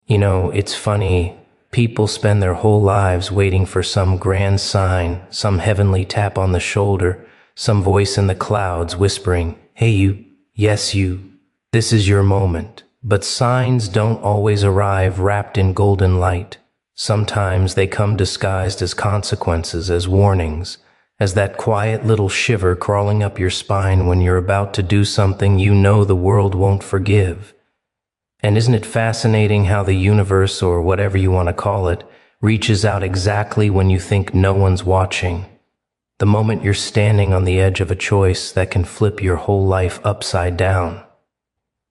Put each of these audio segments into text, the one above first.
It's funny. People spend their whole lives waiting for some grand sign, some heavenly tap on the shoulder, some voice in the clouds whispering, "Hey you, yes you, this is your moment." But signs don't always arrive wrapped in golden light. Sometimes they come disguised as consequences, as warnings, as that quiet little shiver crawling up your spine when you're about to do something you know the world won't forgive. And isn't it fascinating how the universe, or whatever you want to call it, reaches out exactly when you think no one's watching? The moment you're standing on the edge of a choice that can flip your whole life upside down.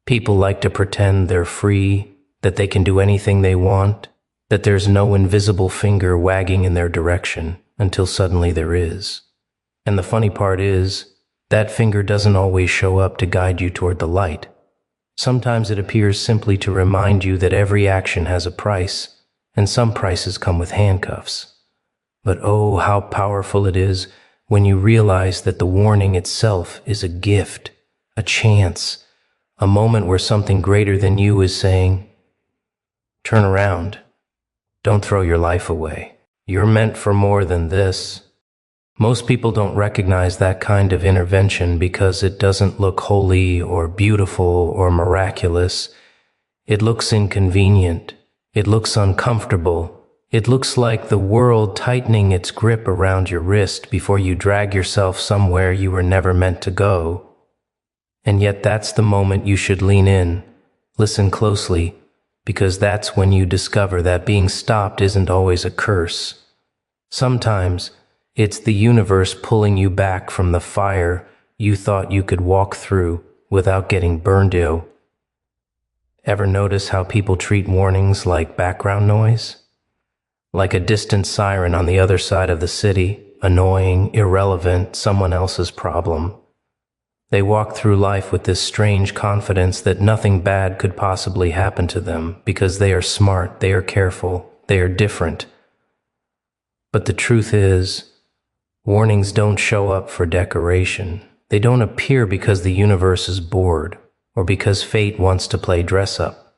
People like to pretend they're free, that they can do anything they want, that there's no invisible finger wagging in their direction, until suddenly there is. And the funny part is, that finger doesn't always show up to guide you toward the light. Sometimes it appears simply to remind you that every action has a price, and some prices come with handcuffs. But oh, how powerful it is when you realize that the warning itself is a gift, a chance, a moment where something greater than you is saying, "Turn around. Don't throw your life away. You're meant for more than this." Most people don't recognize that kind of intervention because it doesn't look holy or beautiful or miraculous. It looks inconvenient. It looks uncomfortable. It looks like the world tightening its grip around your wrist before you drag yourself somewhere you were never meant to go. And yet that's the moment you should lean in, listen closely, because that's when you discover that being stopped isn't always a curse. Sometimes it's the universe pulling you back from the fire you thought you could walk through without getting burned. Ever notice how people treat warnings like background noise? Like a distant siren on the other side of the city, annoying, irrelevant, someone else's problem. They walk through life with this strange confidence that nothing bad could possibly happen to them because they are smart, they are careful, they are different. But the truth is, warnings don't show up for decoration. They don't appear because the universe is bored or because fate wants to play dress up.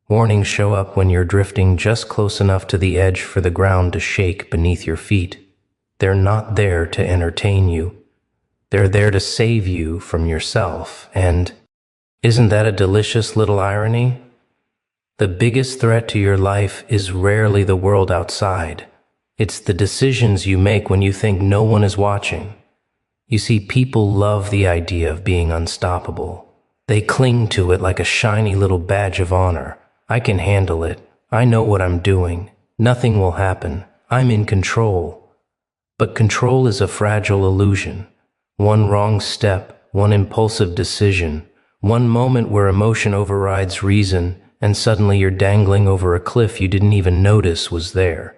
Warnings show up when you're drifting just close enough to the edge for the ground to shake beneath your feet. They're not there to entertain you. They're there to save you from yourself. And isn't that a delicious little irony? The biggest threat to your life is rarely the world outside. It's the decisions you make when you think no one is watching. You see, people love the idea of being unstoppable. They cling to it like a shiny little badge of honor. I can handle it. I know what I'm doing. Nothing will happen. I'm in control. But control is a fragile illusion. One wrong step, one impulsive decision, one moment where emotion overrides reason, and suddenly you're dangling over a cliff you didn't even notice was there.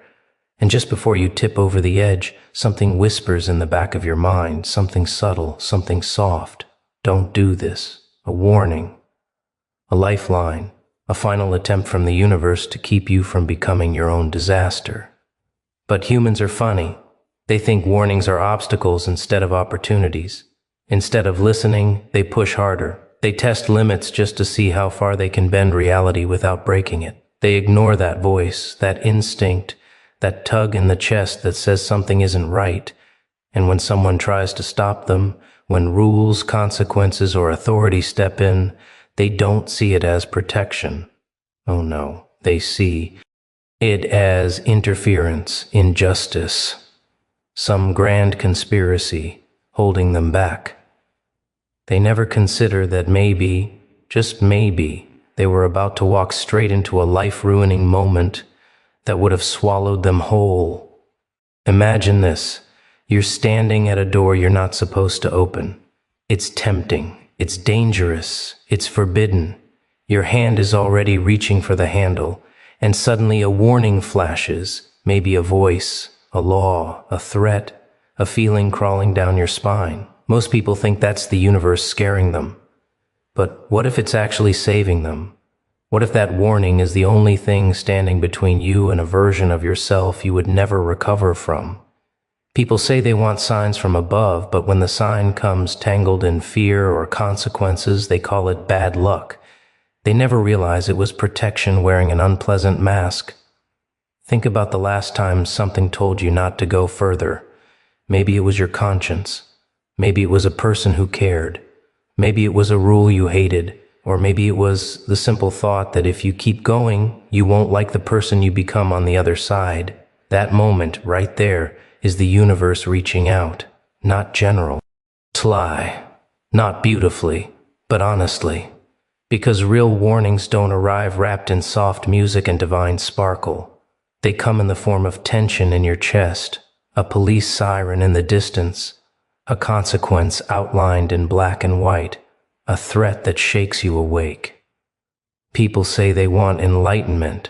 And just before you tip over the edge, something whispers in the back of your mind, something subtle, something soft. Don't do this. A warning. A lifeline. A final attempt from the universe to keep you from becoming your own disaster. But humans are funny. They think warnings are obstacles instead of opportunities. Instead of listening, they push harder. They test limits just to see how far they can bend reality without breaking it. They ignore that voice, that instinct, that tug in the chest that says something isn't right. And when someone tries to stop them, when rules, consequences, or authority step in, they don't see it as protection. Oh no, they see it as interference, injustice, some grand conspiracy holding them back. They never consider that maybe, just maybe, they were about to walk straight into a life-ruining moment that would have swallowed them whole. Imagine this. You're standing at a door you're not supposed to open. It's tempting. It's dangerous. It's forbidden. Your hand is already reaching for the handle, and suddenly a warning flashes, maybe a voice, a law, a threat, a feeling crawling down your spine. Most people think that's the universe scaring them. But what if it's actually saving them? What if that warning is the only thing standing between you and a version of yourself you would never recover from? People say they want signs from above, but when the sign comes tangled in fear or consequences, they call it bad luck. They never realize it was protection wearing an unpleasant mask. Think about the last time something told you not to go further. Maybe it was your conscience. Maybe it was a person who cared. Maybe it was a rule you hated. Or maybe it was the simple thought that if you keep going, you won't like the person you become on the other side. That moment, right there, is the universe reaching out, not general. Sly, not beautifully, but honestly. Because real warnings don't arrive wrapped in soft music and divine sparkle. They come in the form of tension in your chest, a police siren in the distance, a consequence outlined in black and white, a threat that shakes you awake. People say they want enlightenment,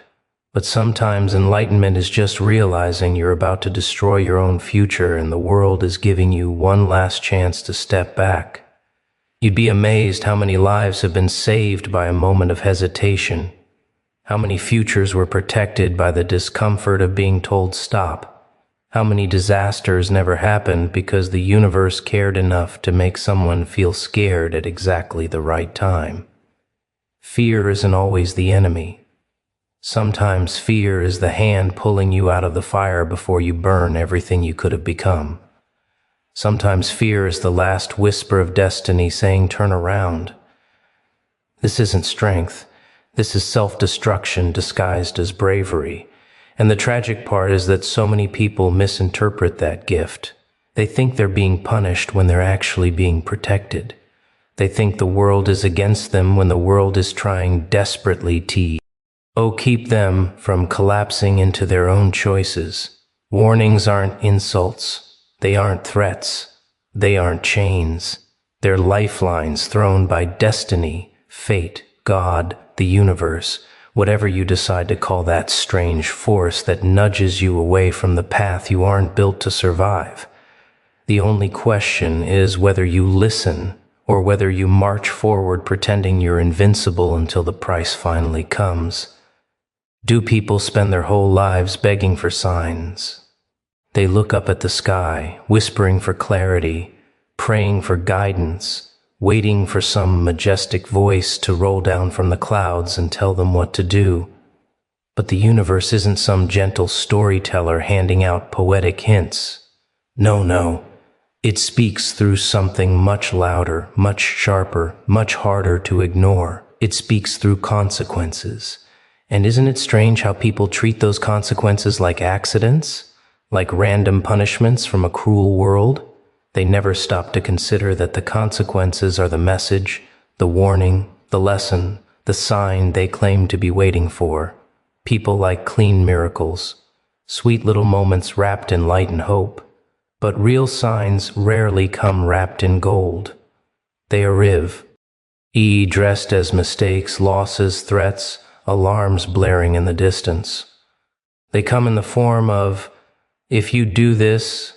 but sometimes enlightenment is just realizing you're about to destroy your own future and the world is giving you one last chance to step back. You'd be amazed how many lives have been saved by a moment of hesitation, how many futures were protected by the discomfort of being told stop. How many disasters never happened because the universe cared enough to make someone feel scared at exactly the right time. Fear isn't always the enemy. Sometimes fear is the hand pulling you out of the fire before you burn everything you could have become. Sometimes fear is the last whisper of destiny saying, "Turn around." This isn't strength. This is self-destruction disguised as bravery. And the tragic part is that so many people misinterpret that gift. They think they're being punished when they're actually being protected. They think the world is against them when the world is trying desperately to keep them from collapsing into their own choices. Warnings aren't insults. They aren't threats. They aren't chains. They're lifelines thrown by destiny, fate, God, the universe, whatever you decide to call that strange force that nudges you away from the path you aren't built to survive. The only question is whether you listen or whether you march forward pretending you're invincible until the price finally comes. Do people spend their whole lives begging for signs? They look up at the sky, whispering for clarity, praying for guidance, waiting for some majestic voice to roll down from the clouds and tell them what to do. But the universe isn't some gentle storyteller handing out poetic hints. No. It speaks through something much louder, much sharper, much harder to ignore. It speaks through consequences. And isn't it strange how people treat those consequences like accidents? Like random punishments from a cruel world? They never stop to consider that the consequences are the message, the warning, the lesson, the sign they claim to be waiting for. People like clean miracles, sweet little moments wrapped in light and hope. But real signs rarely come wrapped in gold. They arrive, dressed as mistakes, losses, threats, alarms blaring in the distance. They come in the form of, if you do this,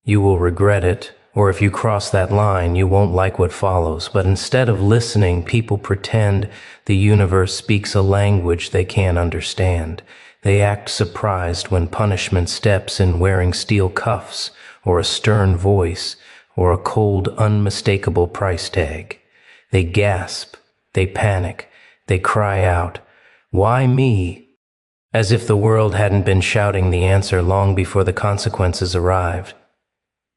you will regret it, or if you cross that line, you won't like what follows. But instead of listening, people pretend the universe speaks a language they can't understand. They act surprised when punishment steps in wearing steel cuffs, or a stern voice, or a cold, unmistakable price tag. They gasp, they panic, they cry out, "Why me?" As if the world hadn't been shouting the answer long before the consequences arrived.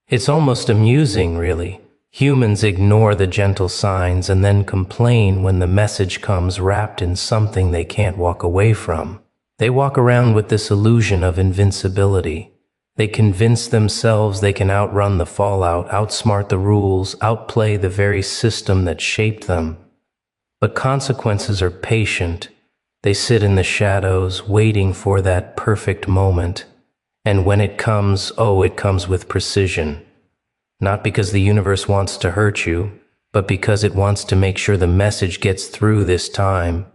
It's almost amusing, really. Humans ignore the gentle signs and then complain when the message comes wrapped in something they can't walk away from. They walk around with this illusion of invincibility. They convince themselves they can outrun the fallout, outsmart the rules, outplay the very system that shaped them. But consequences are patient. They sit in the shadows, waiting for that perfect moment. And when it comes, it comes with precision. Not because the universe wants to hurt you, but because it wants to make sure the message gets through this time.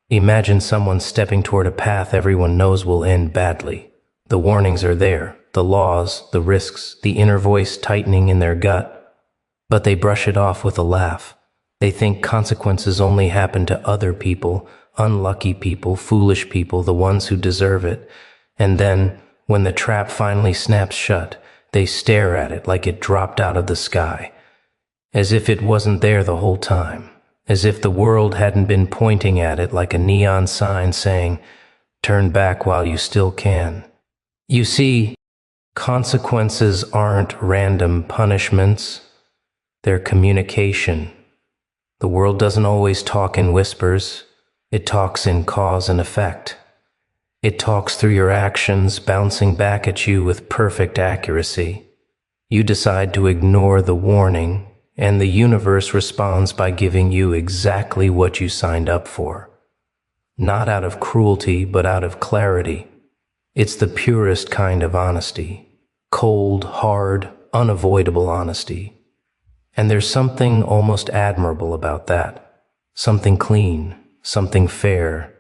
Imagine someone stepping toward a path everyone knows will end badly. The warnings are there, the laws, the risks, the inner voice tightening in their gut. But they brush it off with a laugh. They think consequences only happen to other people, unlucky people, foolish people, the ones who deserve it. And then, when the trap finally snaps shut, they stare at it like it dropped out of the sky, as if it wasn't there the whole time. as if the world hadn't been pointing at it like a neon sign saying, "Turn back while you still can." You see, consequences aren't random punishments, they're communication. The world doesn't always talk in whispers, it talks in cause and effect. It talks through your actions, bouncing back at you with perfect accuracy. You decide to ignore the warning, and the universe responds by giving you exactly what you signed up for. Not out of cruelty, but out of clarity. It's the purest kind of honesty. Cold, hard, unavoidable honesty. And there's something almost admirable about that. Something clean, something fair.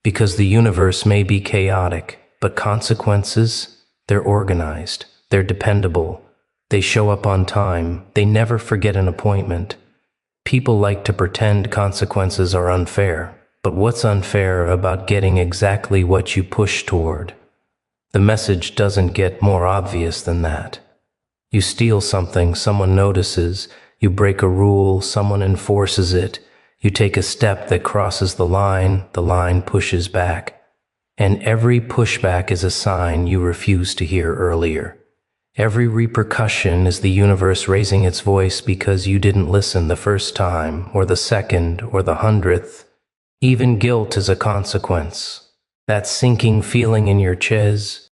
Because the universe may be chaotic, but consequences, they're organized, they're dependable. They show up on time, they never forget an appointment. People like to pretend consequences are unfair, but what's unfair about getting exactly what you push toward? The message doesn't get more obvious than that. You steal something, someone notices. You break a rule, someone enforces it. You take a step that crosses the line pushes back. And every pushback is a sign you refused to hear earlier. Every repercussion is the universe raising its voice because you didn't listen the first time, or the second, or the 100th. Even guilt is a consequence. That sinking feeling in your chest,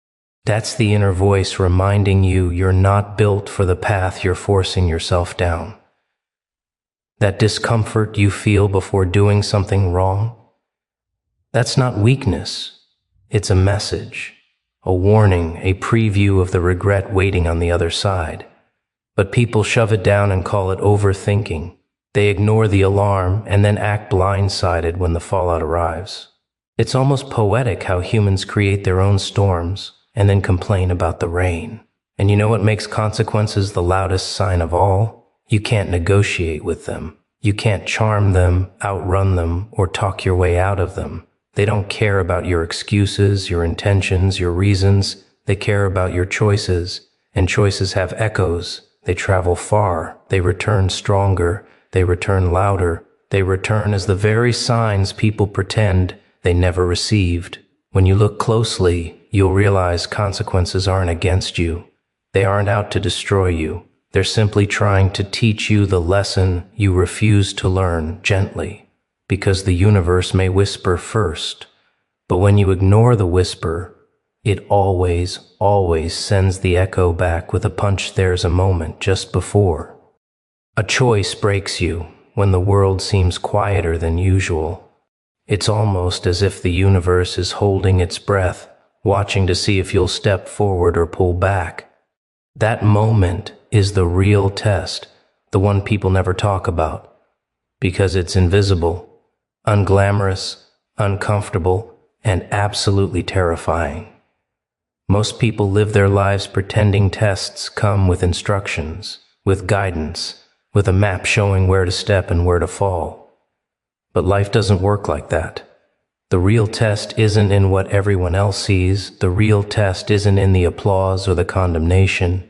that's the inner voice reminding you you're not built for the path you're forcing yourself down. That discomfort you feel before doing something wrong, that's not weakness, it's a message, a warning, a preview of the regret waiting on the other side. But people shove it down and call it overthinking. They ignore the alarm and then act blindsided when the fallout arrives. It's almost poetic how humans create their own storms and then complain about the rain. And you know what makes consequences the loudest sign of all? You can't negotiate with them. You can't charm them, outrun them, or talk your way out of them. They don't care about your excuses, your intentions, your reasons. They care about your choices. And choices have echoes. They travel far. They return stronger. They return louder. They return as the very signs people pretend they never received. When you look closely, you'll realize consequences aren't against you. They aren't out to destroy you. They're simply trying to teach you the lesson you refuse to learn gently, because the universe may whisper first. But when you ignore the whisper, it always sends the echo back with a punch. There's a moment just before. A choice breaks you when the world seems quieter than usual. It's almost as if the universe is holding its breath, watching to see if you'll step forward or pull back. That moment is the real test, the one people never talk about, because it's invisible, unglamorous, uncomfortable, and absolutely terrifying. Most people live their lives pretending tests come with instructions, with guidance, with a map showing where to step and where to fall. But life doesn't work like that. The real test isn't in what everyone else sees. The real test isn't in the applause or the condemnation.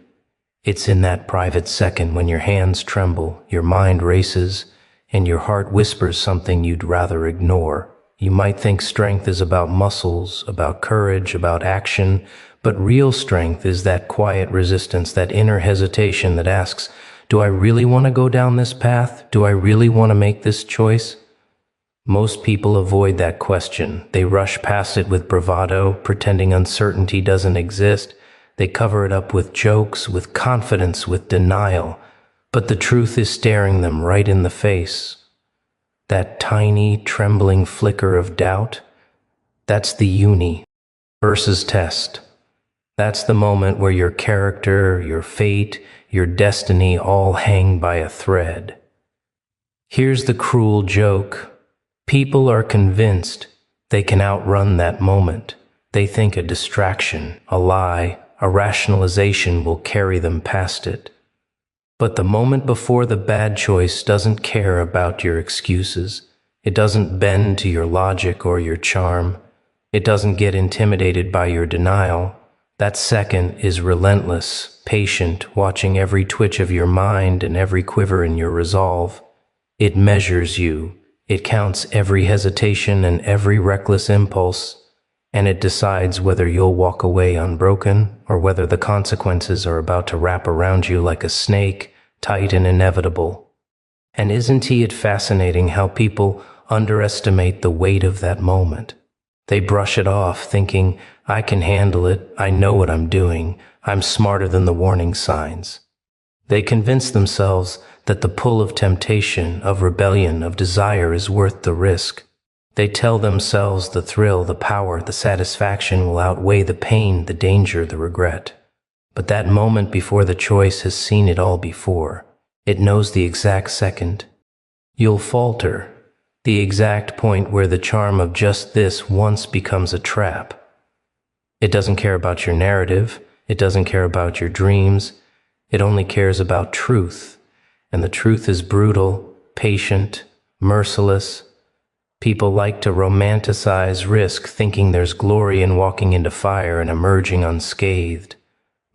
It's in that private second when your hands tremble, your mind races, and your heart whispers something you'd rather ignore. You might think strength is about muscles, about courage, about action, but real strength is that quiet resistance, that inner hesitation that asks, do I really want to go down this path? Do I really want to make this choice? Most people avoid that question. They rush past it with bravado, pretending uncertainty doesn't exist. They cover it up with jokes, with confidence, with denial. But the truth is staring them right in the face. That tiny, trembling flicker of doubt, that's the universe's test. That's the moment where your character, your fate, your destiny all hang by a thread. Here's the cruel joke. People are convinced they can outrun that moment. They think a distraction, a lie, a rationalization will carry them past it. But the moment before the bad choice doesn't care about your excuses. It doesn't bend to your logic or your charm. It doesn't get intimidated by your denial. That second is relentless, patient, watching every twitch of your mind and every quiver in your resolve. It measures you. It counts every hesitation and every reckless impulse, and it decides whether you'll walk away unbroken or whether the consequences are about to wrap around you like a snake, tight and inevitable. And isn't it fascinating how people underestimate the weight of that moment? They brush it off, thinking, I can handle it, I know what I'm doing, I'm smarter than the warning signs. They convince themselves that the pull of temptation, of rebellion, of desire is worth the risk. They tell themselves the thrill, the power, the satisfaction will outweigh the pain, the danger, the regret. But that moment before the choice has seen it all before. It knows the exact second. You'll falter, the exact point where the charm of just this once becomes a trap. It doesn't care about your narrative. It doesn't care about your dreams. It only cares about truth. And the truth is brutal, patient, merciless. People like to romanticize risk, thinking there's glory in walking into fire and emerging unscathed.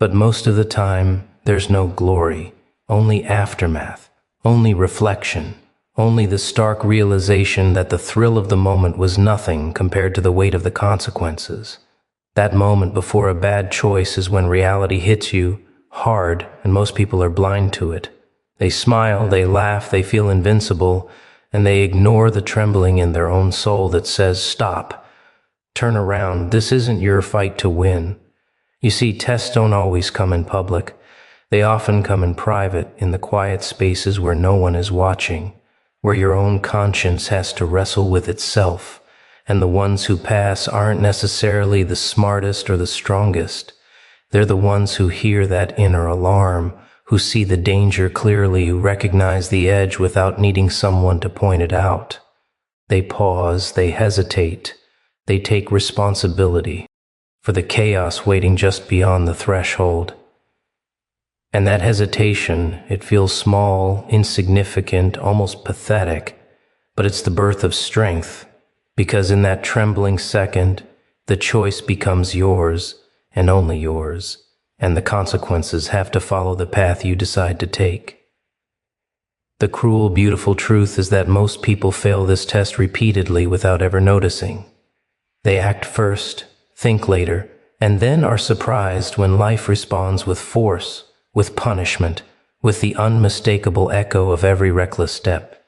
But most of the time, there's no glory, only aftermath, only reflection, only the stark realization that the thrill of the moment was nothing compared to the weight of the consequences. That moment before a bad choice is when reality hits you hard, and most people are blind to it. They smile, they laugh, they feel invincible, and they ignore the trembling in their own soul that says, stop, turn around, this isn't your fight to win. You see, tests don't always come in public. They often come in private, in the quiet spaces where no one is watching, where your own conscience has to wrestle with itself, and the ones who pass aren't necessarily the smartest or the strongest. They're the ones who hear that inner alarm, who see the danger clearly, who recognize the edge without needing someone to point it out. They pause, they hesitate, they take responsibility for the chaos waiting just beyond the threshold. And that hesitation, it feels small, insignificant, almost pathetic, but it's the birth of strength, because in that trembling second, the choice becomes yours, and only yours, and the consequences have to follow the path you decide to take. The cruel, beautiful truth is that most people fail this test repeatedly without ever noticing. They act first, think later, and then are surprised when life responds with force, with punishment, with the unmistakable echo of every reckless step.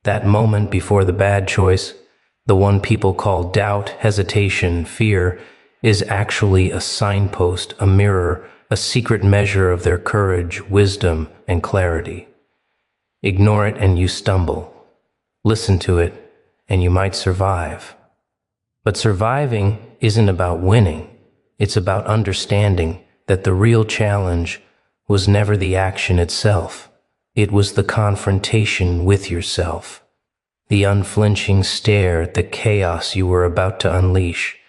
That moment before the bad choice, the one people call doubt, hesitation, fear, is actually a signpost, a mirror, a secret measure of their courage, wisdom, and clarity. Ignore it and you stumble. Listen to it and you might survive. But surviving isn't about winning. It's about understanding that the real challenge was never the action itself. It was the confrontation with yourself, the unflinching stare at the chaos you were about to unleash,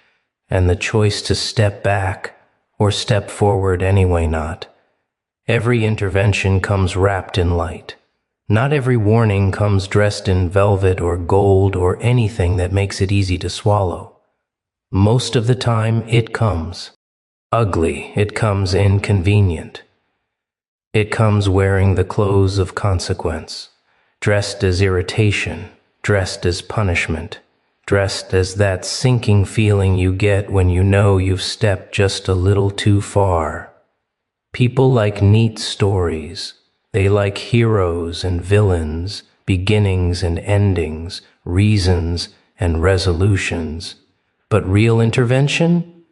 and the choice to step back or step forward anyway not. Every intervention comes wrapped in light. Not every warning comes dressed in velvet or gold or anything that makes it easy to swallow. Most of the time it comes ugly, it comes inconvenient. It comes wearing the clothes of consequence, dressed as irritation, dressed as punishment, dressed as that sinking feeling you get when you know you've stepped just a little too far. People like neat stories. They like heroes and villains, beginnings and endings, reasons and resolutions. But real intervention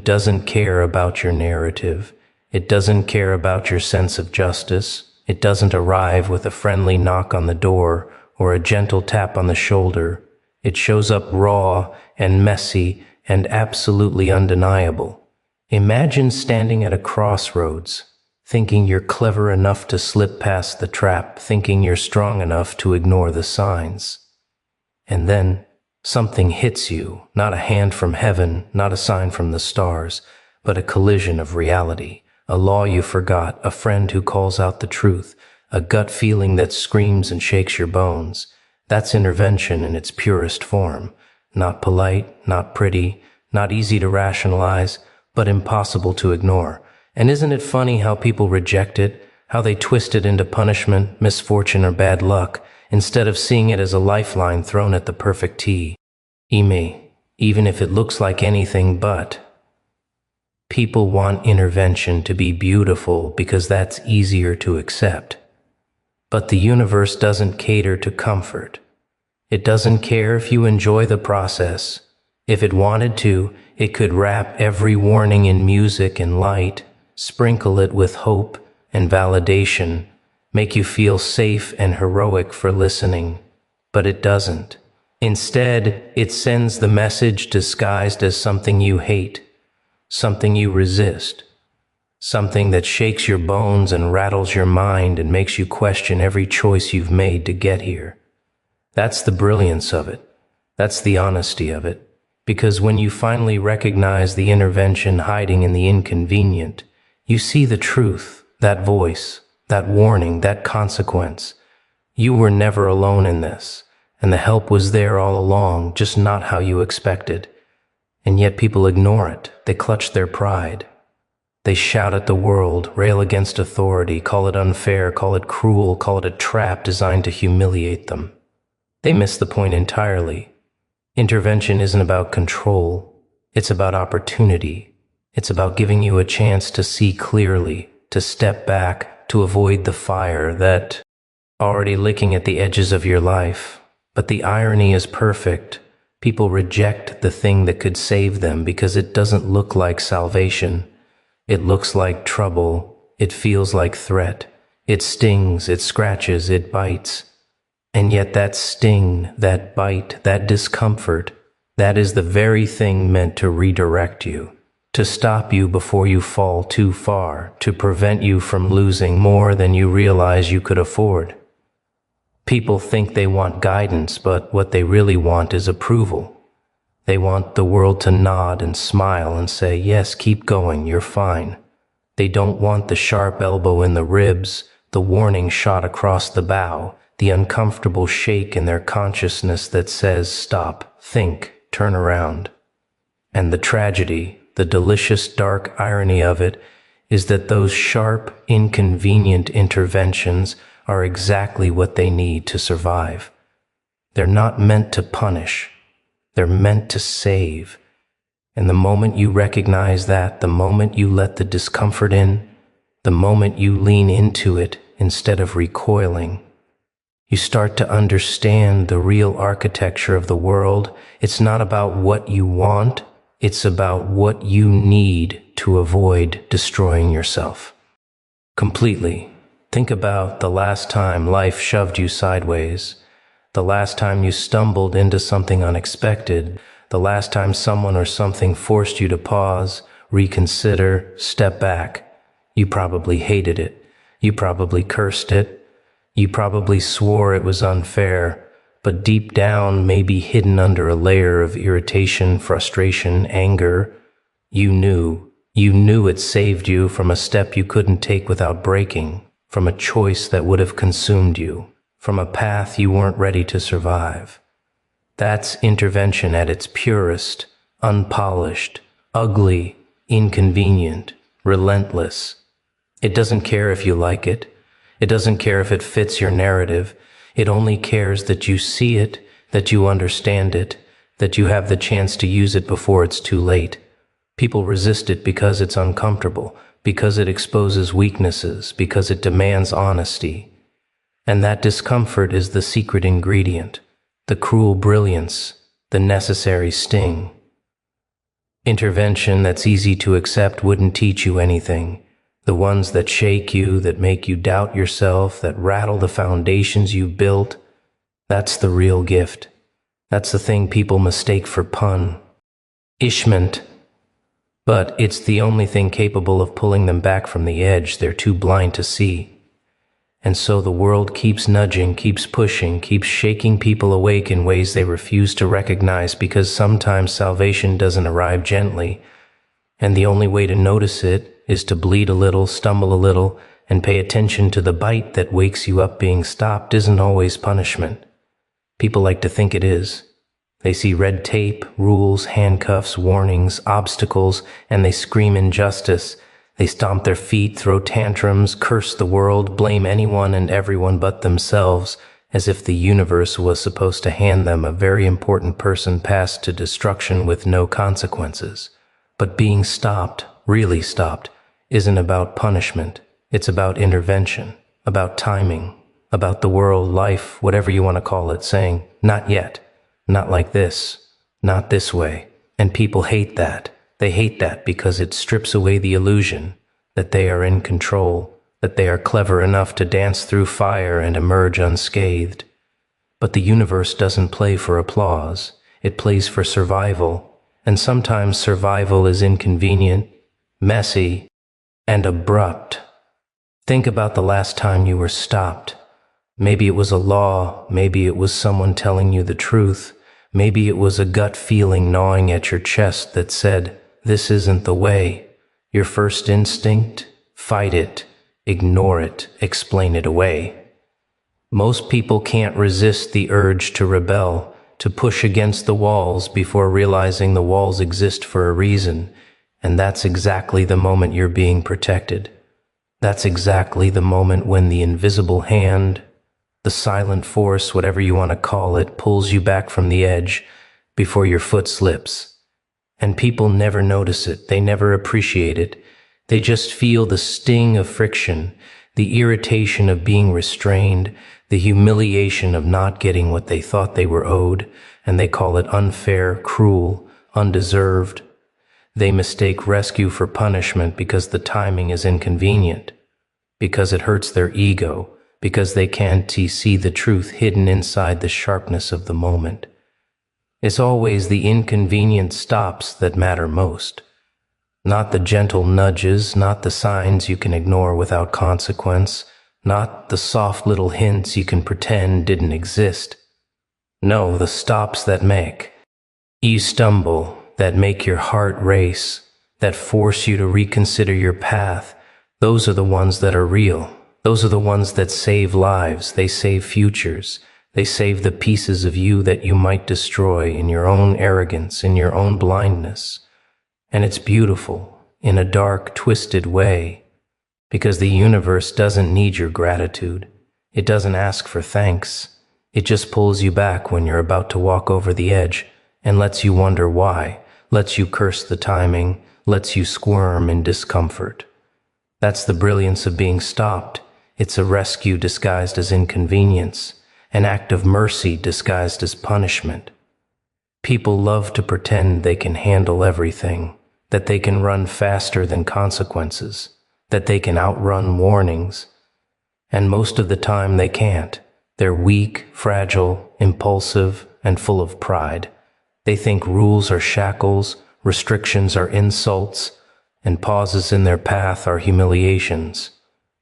doesn't care about your narrative. It doesn't care about your sense of justice. It doesn't arrive with a friendly knock on the door or a gentle tap on the shoulder. It shows up raw and messy and absolutely undeniable. Imagine standing at a crossroads, thinking you're clever enough to slip past the trap, thinking you're strong enough to ignore the signs. And then something hits you, not a hand from heaven, not a sign from the stars, but a collision of reality, a law you forgot, a friend who calls out the truth, a gut feeling that screams and shakes your bones. That's intervention in its purest form. Not polite, not pretty, not easy to rationalize, but impossible to ignore. And isn't it funny how people reject it, how they twist it into punishment, misfortune, or bad luck, instead of seeing it as a lifeline thrown at the perfect tee. Even if it looks like anything but. People want intervention to be beautiful because that's easier to accept. But the universe doesn't cater to comfort. It doesn't care if you enjoy the process. If it wanted to, it could wrap every warning in music and light, sprinkle it with hope and validation, make you feel safe and heroic for listening. But it doesn't. Instead, it sends the message disguised as something you hate, something you resist, something that shakes your bones and rattles your mind and makes you question every choice you've made to get here. That's the brilliance of it. That's the honesty of it. Because when you finally recognize the intervention hiding in the inconvenient, you see the truth, that voice, that warning, that consequence. You were never alone in this, and the help was there all along, just not how you expected. And yet people ignore it. They clutch their pride. They shout at the world, rail against authority, call it unfair, call it cruel, call it a trap designed to humiliate them. They miss the point entirely. Intervention isn't about control. It's about opportunity. It's about giving you a chance to see clearly, to step back, to avoid the fire that already licking at the edges of your life. But the irony is perfect. People reject the thing that could save them because it doesn't look like salvation. It looks like trouble. It feels like threat. It stings, it scratches, it bites. And yet that sting, that bite, that discomfort, that is the very thing meant to redirect you, to stop you before you fall too far, to prevent you from losing more than you realize you could afford. People think they want guidance, but what they really want is approval. They want the world to nod and smile and say, yes, keep going, you're fine. They don't want the sharp elbow in the ribs, the warning shot across the bow, the uncomfortable shake in their consciousness that says, stop, think, turn around. And the tragedy, the delicious dark irony of it, is that those sharp, inconvenient interventions are exactly what they need to survive. They're not meant to punish. They're meant to save. And the moment you recognize that, the moment you let the discomfort in, the moment you lean into it instead of recoiling, you start to understand the real architecture of the world. It's not about what you want, it's about what you need to avoid destroying yourself. Completely. Think about the last time life shoved you sideways, the last time you stumbled into something unexpected, the last time someone or something forced you to pause, reconsider, step back. You probably hated it. You probably cursed it. You probably swore it was unfair, but deep down, maybe hidden under a layer of irritation, frustration, anger, you knew it saved you from a step you couldn't take without breaking, from a choice that would have consumed you, from a path you weren't ready to survive. That's intervention at its purest, unpolished, ugly, inconvenient, relentless. It doesn't care if you like it. It doesn't care if it fits your narrative. It only cares that you see it, that you understand it, that you have the chance to use it before it's too late. People resist it because it's uncomfortable, because it exposes weaknesses, because it demands honesty. And that discomfort is the secret ingredient, the cruel brilliance, the necessary sting. Intervention that's easy to accept wouldn't teach you anything. The ones that shake you, that make you doubt yourself, that rattle the foundations you've built, that's the real gift. That's the thing people mistake for punishment. But it's the only thing capable of pulling them back from the edge they're too blind to see. And so the world keeps nudging, keeps pushing, keeps shaking people awake in ways they refuse to recognize, because sometimes salvation doesn't arrive gently, and the only way to notice it is to bleed a little, stumble a little, and pay attention to the bite that wakes you up. Being stopped isn't always punishment. People like to think it is. They see red tape, rules, handcuffs, warnings, obstacles, and they scream injustice. They stomp their feet, throw tantrums, curse the world, blame anyone and everyone but themselves, as if the universe was supposed to hand them a very important person passed to destruction with no consequences. But being stopped, really stopped, isn't about punishment. It's about intervention, about timing, about the world, life, whatever you want to call it, saying, not yet, not like this, not this way. And people hate that. They hate that because it strips away the illusion that they are in control, that they are clever enough to dance through fire and emerge unscathed. But the universe doesn't play for applause. It plays for survival. And sometimes survival is inconvenient, messy, and abrupt. Think about the last time you were stopped. Maybe it was a law, maybe it was someone telling you the truth, maybe it was a gut feeling gnawing at your chest that said, this isn't the way. Your first instinct? Fight it, ignore it, explain it away. Most people can't resist the urge to rebel, to push against the walls before realizing the walls exist for a reason, and that's exactly the moment you're being protected. That's exactly the moment when the invisible hand, the silent force, whatever you want to call it, pulls you back from the edge before your foot slips. And people never notice it, they never appreciate it. They just feel the sting of friction, the irritation of being restrained, the humiliation of not getting what they thought they were owed, and they call it unfair, cruel, undeserved. They mistake rescue for punishment because the timing is inconvenient, because it hurts their ego, because they can't see the truth hidden inside the sharpness of the moment. It's always the inconvenient stops that matter most. Not the gentle nudges, not the signs you can ignore without consequence, not the soft little hints you can pretend didn't exist. No, the stops that make you stumble, that make your heart race, that force you to reconsider your path, those are the ones that are real. Those are the ones that save lives, they save futures. They save the pieces of you that you might destroy in your own arrogance, in your own blindness. And it's beautiful, in a dark, twisted way, because the universe doesn't need your gratitude. It doesn't ask for thanks. It just pulls you back when you're about to walk over the edge and lets you wonder why, lets you curse the timing, lets you squirm in discomfort. That's the brilliance of being stopped. It's a rescue disguised as inconvenience, an act of mercy disguised as punishment. People love to pretend they can handle everything, that they can run faster than consequences, that they can outrun warnings. And most of the time they can't. They're weak, fragile, impulsive, and full of pride. They think rules are shackles, restrictions are insults, and pauses in their path are humiliations.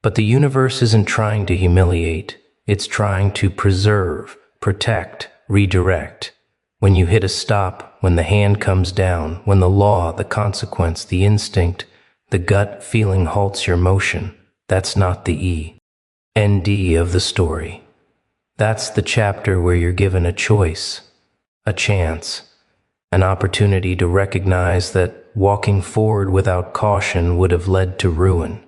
But the universe isn't trying to humiliate. It's trying to preserve, protect, redirect. When you hit a stop, when the hand comes down, when the law, the consequence, the instinct, the gut feeling halts your motion, that's not the END of the story. That's the chapter where you're given a choice, a chance, an opportunity to recognize that walking forward without caution would have led to ruin.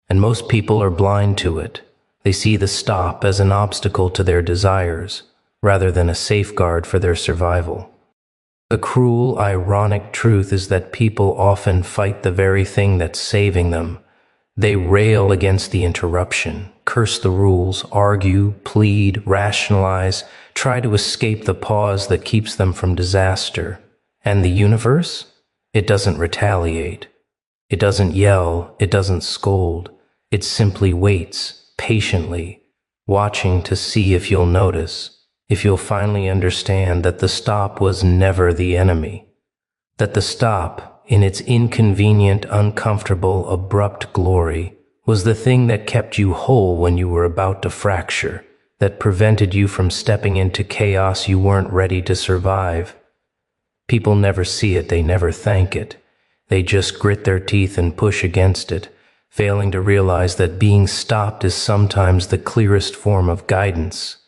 And most people are blind to it. They see the stop as an obstacle to their desires, rather than a safeguard for their survival. The cruel, ironic truth is that people often fight the very thing that's saving them. They rail against the interruption, curse the rules, argue, plead, rationalize, try to escape the pause that keeps them from disaster. And the universe? It doesn't retaliate. It doesn't yell. It doesn't scold. It simply waits, patiently, watching to see if you'll notice, if you'll finally understand that the stop was never the enemy, that the stop, in its inconvenient, uncomfortable, abrupt glory, was the thing that kept you whole when you were about to fracture, that prevented you from stepping into chaos you weren't ready to survive. People never see it, they never thank it. They just grit their teeth and push against it, failing to realize that being stopped is sometimes the clearest form of guidance,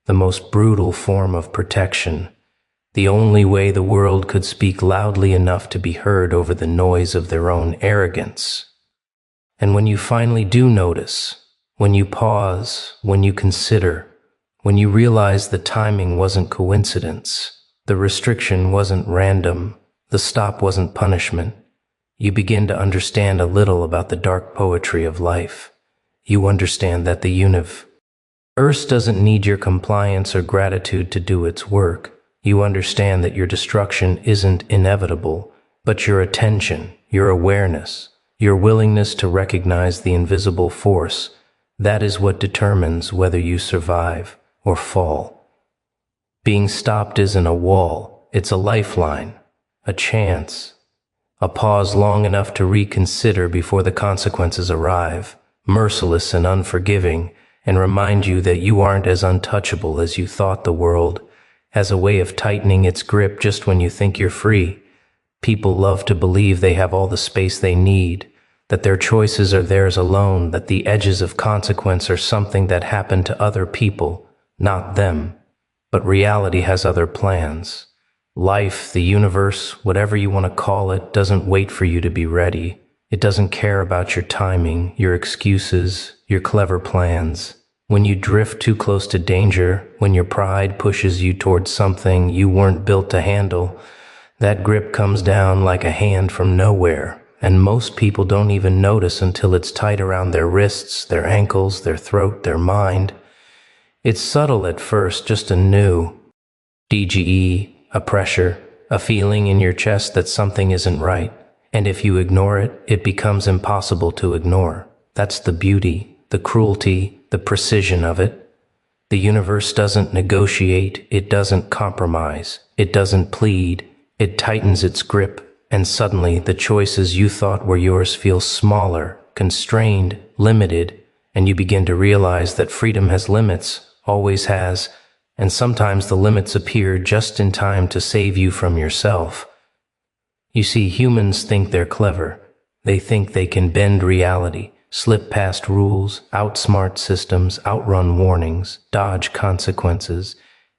the most brutal form of protection, the only way the world could speak loudly enough to be heard over the noise of their own arrogance. And when you finally do notice, when you pause, when you consider, when you realize the timing wasn't coincidence, the restriction wasn't random, the stop wasn't punishment, you begin to understand a little about the dark poetry of life. You understand that the universe doesn't need your compliance or gratitude to do its work. You understand that your destruction isn't inevitable, but your attention, your awareness, your willingness to recognize the invisible force, that is what determines whether you survive or fall. Being stopped isn't a wall, it's a lifeline, a chance, a pause long enough to reconsider before the consequences arrive, merciless and unforgiving, and remind you that you aren't as untouchable as you thought. The world has a way of tightening its grip just when you think you're free. People love to believe they have all the space they need, that their choices are theirs alone, that the edges of consequence are something that happened to other people, not them. But reality has other plans. Life, the universe, whatever you want to call it, doesn't wait for you to be ready. It doesn't care about your timing, your excuses, your clever plans. When you drift too close to danger, when your pride pushes you towards something you weren't built to handle, that grip comes down like a hand from nowhere, and most people don't even notice until it's tight around their wrists, their ankles, their throat, their mind. It's subtle at first, just a new DGE, a pressure, a feeling in your chest that something isn't right. And if you ignore it, it becomes impossible to ignore. That's the beauty, the cruelty, the precision of it. The universe doesn't negotiate, it doesn't compromise, it doesn't plead, it tightens its grip, and suddenly the choices you thought were yours feel smaller, constrained, limited, and you begin to realize that freedom has limits, always has, and sometimes the limits appear just in time to save you from yourself. You see, humans think they're clever. They think they can bend reality, slip past rules, outsmart systems, outrun warnings, dodge consequences.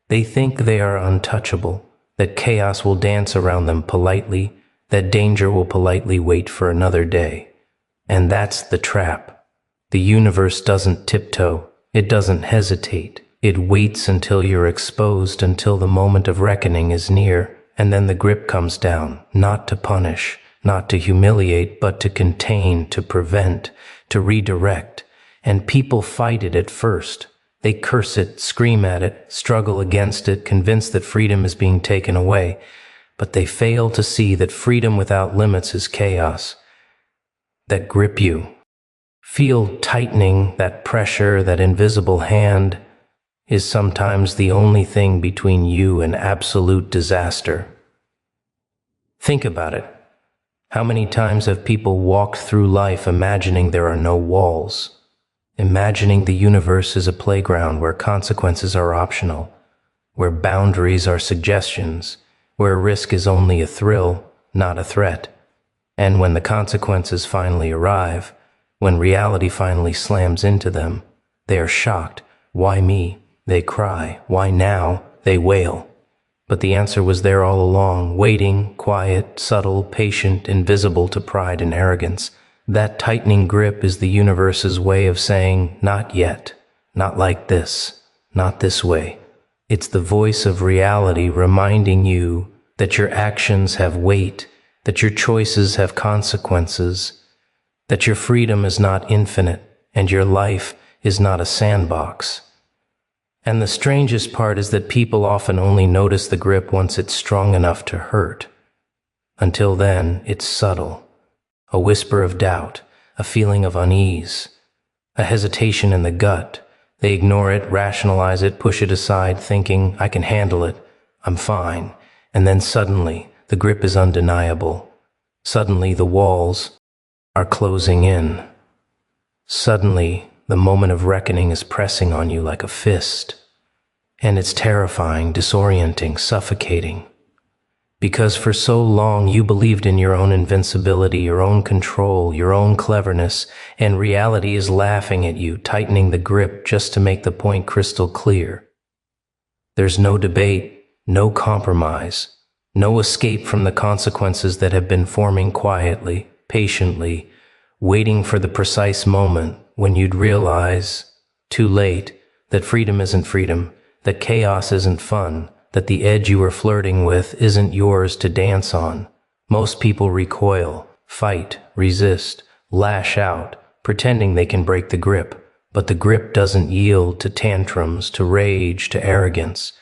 They think they are untouchable, that chaos will dance around them politely, that danger will politely wait for another day. And that's the trap. The universe doesn't tiptoe, it doesn't hesitate. It waits until you're exposed, until the moment of reckoning is near, and then the grip comes down, not to punish, not to humiliate, but to contain, to prevent, to redirect. And people fight it at first. They curse it, scream at it, struggle against it, convinced that freedom is being taken away. But they fail to see that freedom without limits is chaos. That grip you. Feel tightening, that pressure, that invisible hand, is sometimes the only thing between you and absolute disaster. Think about it. How many times have people walked through life imagining there are no walls, imagining the universe is a playground where consequences are optional, where boundaries are suggestions, where risk is only a thrill, not a threat. And when the consequences finally arrive, when reality finally slams into them, they are shocked. Why me? They cry. Why now? They wail. But the answer was there all along, waiting, quiet, subtle, patient, invisible to pride and arrogance. That tightening grip is the universe's way of saying, not yet, not like this, not this way. It's the voice of reality reminding you that your actions have weight, that your choices have consequences, that your freedom is not infinite, and your life is not a sandbox. And the strangest part is that people often only notice the grip once it's strong enough to hurt. Until then, it's subtle. A whisper of doubt, a feeling of unease, a hesitation in the gut. They ignore it, rationalize it, push it aside, thinking, I can handle it, I'm fine. And then suddenly, the grip is undeniable. Suddenly, the walls are closing in. Suddenly, the moment of reckoning is pressing on you like a fist. And it's terrifying, disorienting, suffocating. Because for so long you believed in your own invincibility, your own control, your own cleverness, and reality is laughing at you, tightening the grip just to make the point crystal clear. There's no debate, no compromise, no escape from the consequences that have been forming quietly, patiently, waiting for the precise moment when you'd realize, too late, that freedom isn't freedom, that chaos isn't fun, that the edge you were flirting with isn't yours to dance on. Most people recoil, fight, resist, lash out, pretending they can break the grip, but the grip doesn't yield to tantrums, to rage, to arrogance.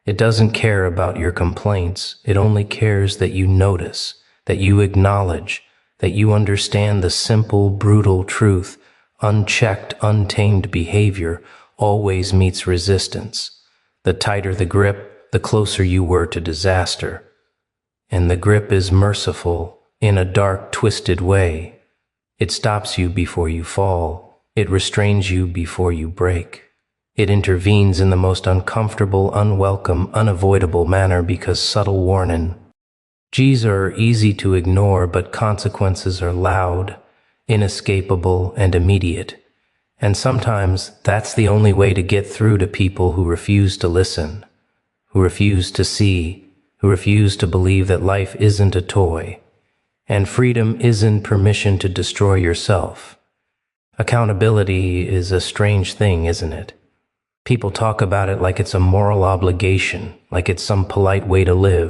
It doesn't care about your complaints. It only cares that you notice, that you acknowledge, that you understand the simple, brutal truth. Unchecked, untamed behavior always meets resistance. The tighter the grip, the closer you were to disaster. And the grip is merciful in a dark, twisted way. It stops you before you fall. It restrains you before you break. It intervenes in the most uncomfortable, unwelcome, unavoidable manner because subtle warning. G's are easy to ignore, but consequences are loud, inescapable, and immediate. And sometimes that's the only way to get through to people who refuse to listen, who refuse to see, who refuse to believe that life isn't a toy, and freedom isn't permission to destroy yourself. Accountability is a strange thing, isn't it? People talk about it like it's a moral obligation, like it's some polite way to live.